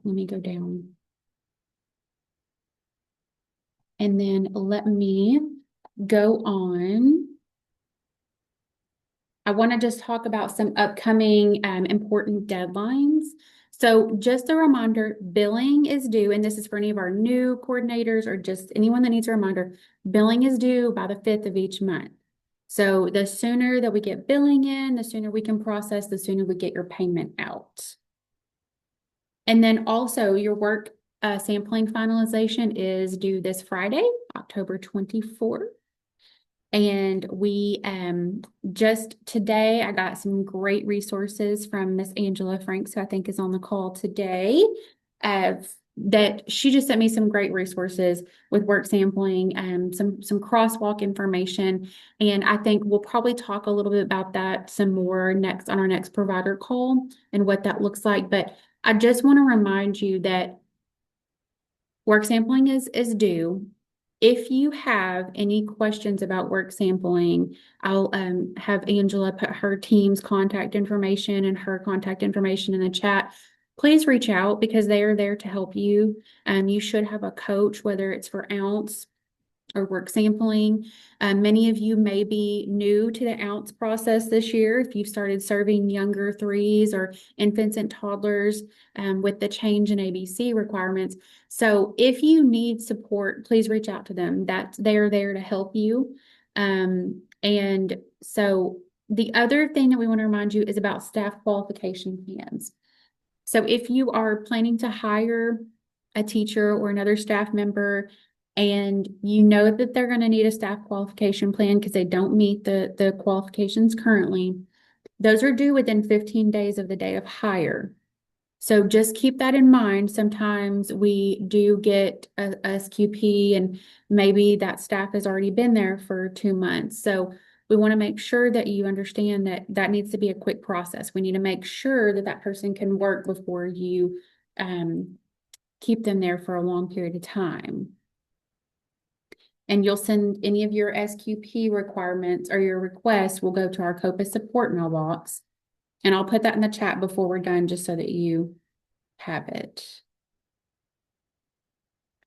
S1: Let me go down. And then let me go on. I want to just talk about some upcoming important deadlines. So just a reminder, billing is due, and this is for any of our new coordinators or just anyone that needs a reminder, billing is due by the 5th of each month. So the sooner that we get billing in, the sooner we can process, the sooner we get your payment out. And then also your work sampling finalization is due this Friday, October 24th. And we just today, I got some great resources from Miss Angela Franks, who I think is on the call today. That she just sent me some great resources with work sampling and some crosswalk information. And I think we'll probably talk a little bit about that some more next on our next provider call and what that looks like. But I just want to remind you that work sampling is due. If you have any questions about work sampling, I'll have Angela put her team's contact information and her contact information in the chat. Please reach out because they are there to help you. You should have a coach, whether it's for ounce or work sampling. Many of you may be new to the ounce process this year if you've started serving younger threes or infants and toddlers with the change in ABC requirements. So if you need support, please reach out to them. They're there to help you. And so the other thing that we want to remind you is about staff qualification plans. So if you are planning to hire a teacher or another staff member, and you know that they're going to need a staff qualification plan because they don't meet the qualifications currently, those are due within 15 days of the day of hire. So just keep that in mind. Sometimes we do get a SQP and maybe that staff has already been there for 2 months. So we want to make sure that you understand that that needs to be a quick process. We need to make sure that that person can work before you keep them there for a long period of time. And you'll send any of your SQP requirements or your requests will go to our COPA support mailbox. And I'll put that in the chat before we're done, just so that you have it.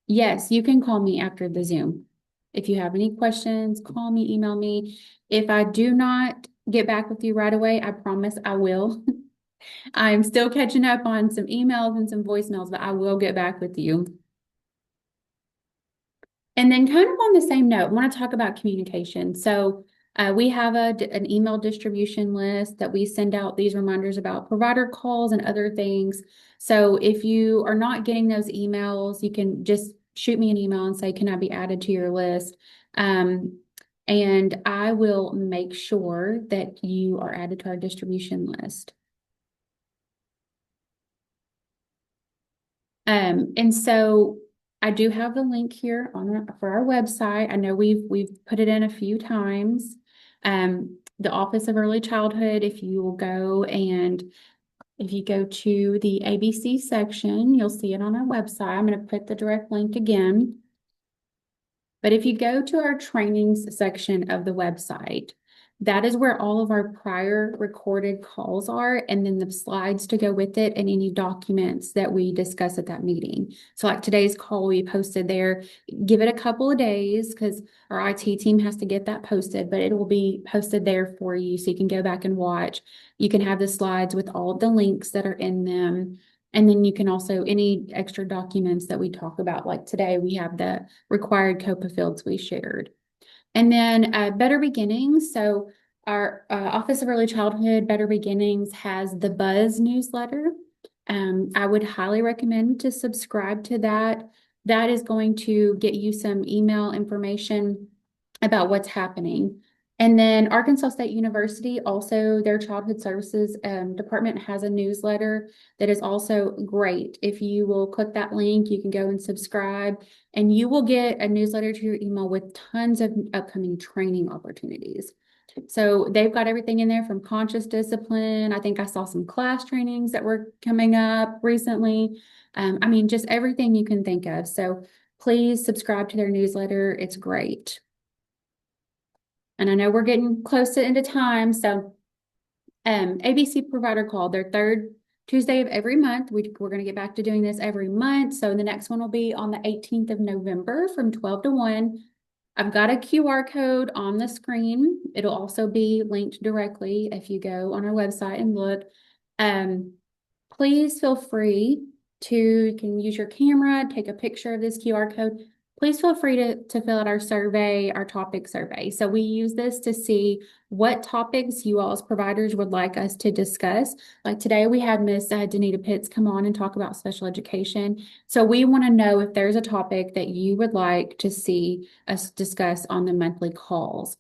S1: Yes, you can call me after the Zoom. If you have any questions, call me, email me. If I do not get back with you right away, I promise I will. I'm still catching up on some emails and some voicemails, but I will get back with you. And then kind of on the same note, I want to talk about communication. So we have an email distribution list that we send out these reminders about provider calls and other things. So if you are not getting those emails, you can just shoot me an email and say, can I be added to your list? And I will make sure that you are added to our distribution list. And so I do have the link here for our website. I know we've put it in a few times. The Office of Early Childhood, if you will go and If you go to the ABC section, you'll see it on our website. I'm going to put the direct link again. But if you go to our trainings section of the website, that is where all of our prior recorded calls are, and then the slides to go with it and any documents that we discuss at that meeting. So like today's call we posted there. Give it a couple of days because our IT team has to get that posted, but it will be posted there for you so you can go back and watch. You can have the slides with all of the links that are in them. And then you can also, any extra documents that we talk about, like today, we have the required COPA fields we shared. And then Better Beginnings. So our Office of Early Childhood Better Beginnings has the Buzz newsletter. I would highly recommend to subscribe to that. That is going to get you some email information about what's happening. And then Arkansas State University, also their childhood services department has a newsletter that is also great. If you will click that link, you can go and subscribe, and you will get a newsletter to your email with tons of upcoming training opportunities. So they've got everything in there from conscious discipline. I think I saw some class trainings that were coming up recently. I mean, just everything you can think of. So please subscribe to their newsletter. It's great. And I know we're getting close to end of time, so ABC Provider Call, their third Tuesday of every month. We're going to get back to doing this every month. So the next one will be on the 18th of November from 12 to 1. I've got a QR code on the screen. It'll also be linked directly if you go on our website and look. Please feel free to, you can use your camera, take a picture of this QR code. Please feel free to fill out our survey, our topic survey. So we use this to see what topics you all as providers would like us to discuss. Like today, we had Miss Danita Pitts come on and talk about special education. So we want to know if there's a topic that you would like to see us discuss on the monthly calls.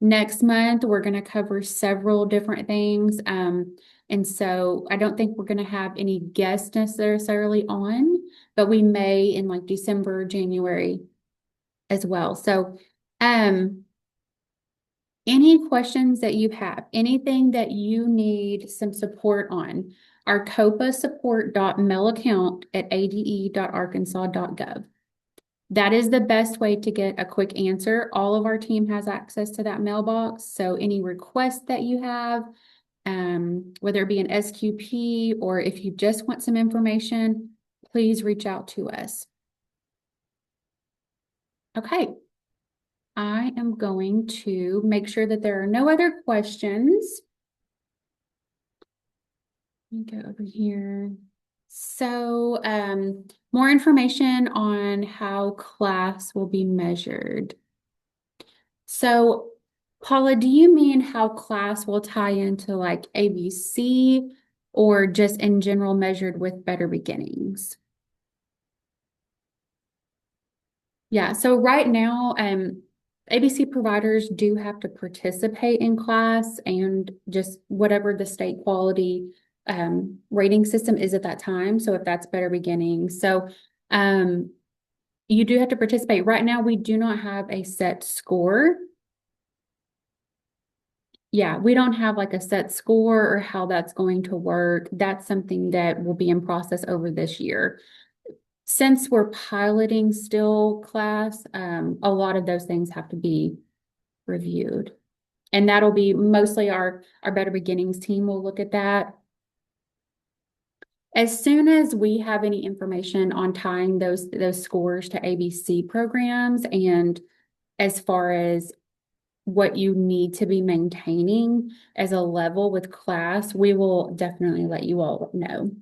S1: Next month, we're going to cover several different things. And so I don't think we're going to have any guests necessarily on, but we may in like December, January as well. So, any questions that you have, anything that you need some support on, our COPA support.mail account at ade.arkansas.gov. That is the best way to get a quick answer. All of our team has access to that mailbox. So any requests that you have, whether it be an SQP or if you just want some information, please reach out to us. Okay. I am going to make sure that there are no other questions. Let me go over here. So, more information on how class will be measured. So, Paula, do you mean how class will tie into like ABC or just in general measured with Better Beginnings? Yeah, so right now, ABC providers do have to participate in class and just whatever the state quality rating system is at that time. So if that's Better Beginnings. So you do have to participate. Right now, we do not have a set score. Yeah, we don't have like a set score or how that's going to work. That's something that will be in process over this year. Since we're piloting still class, a lot of those things have to be reviewed. And that'll be mostly our Better Beginnings team will look at that. As soon as we have any information on tying those scores to ABC programs and as far as what you need to be maintaining as a level with class, we will definitely let you all know.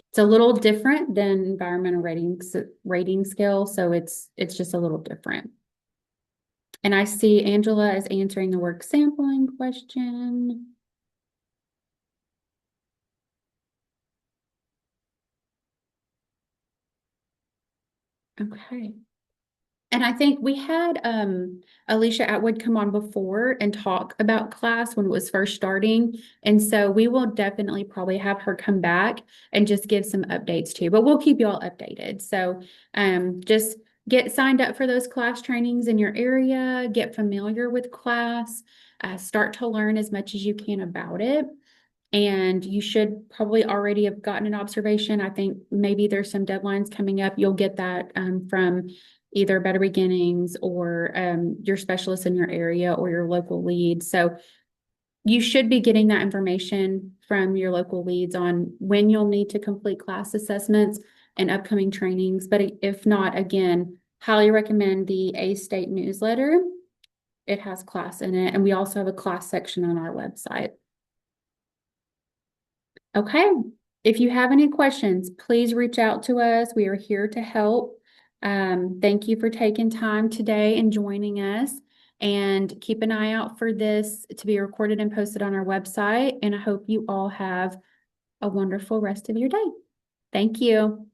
S1: It's a little different than environmental rating scale, so it's just a little different. And I see Angela is answering the work sampling question. Okay. And I think we had Alicia Atwood come on before and talk about class when it was first starting. And so we will definitely probably have her come back and just give some updates too, but we'll keep you all updated. So just get signed up for those class trainings in your area, get familiar with class, start to learn as much as you can about it. And you should probably already have gotten an observation. I think maybe there's some deadlines coming up. You'll get that from either Better Beginnings or your specialist in your area or your local lead. So you should be getting that information from your local leads on when you'll need to complete class assessments and upcoming trainings. But if not, again, highly recommend the A-State newsletter. It has class in it, and we also have a class section on our website. Okay, if you have any questions, please reach out to us. We are here to help. Thank you for taking time today and joining us. And keep an eye out for this to be recorded and posted on our website. And I hope you all have a wonderful rest of your day. Thank you.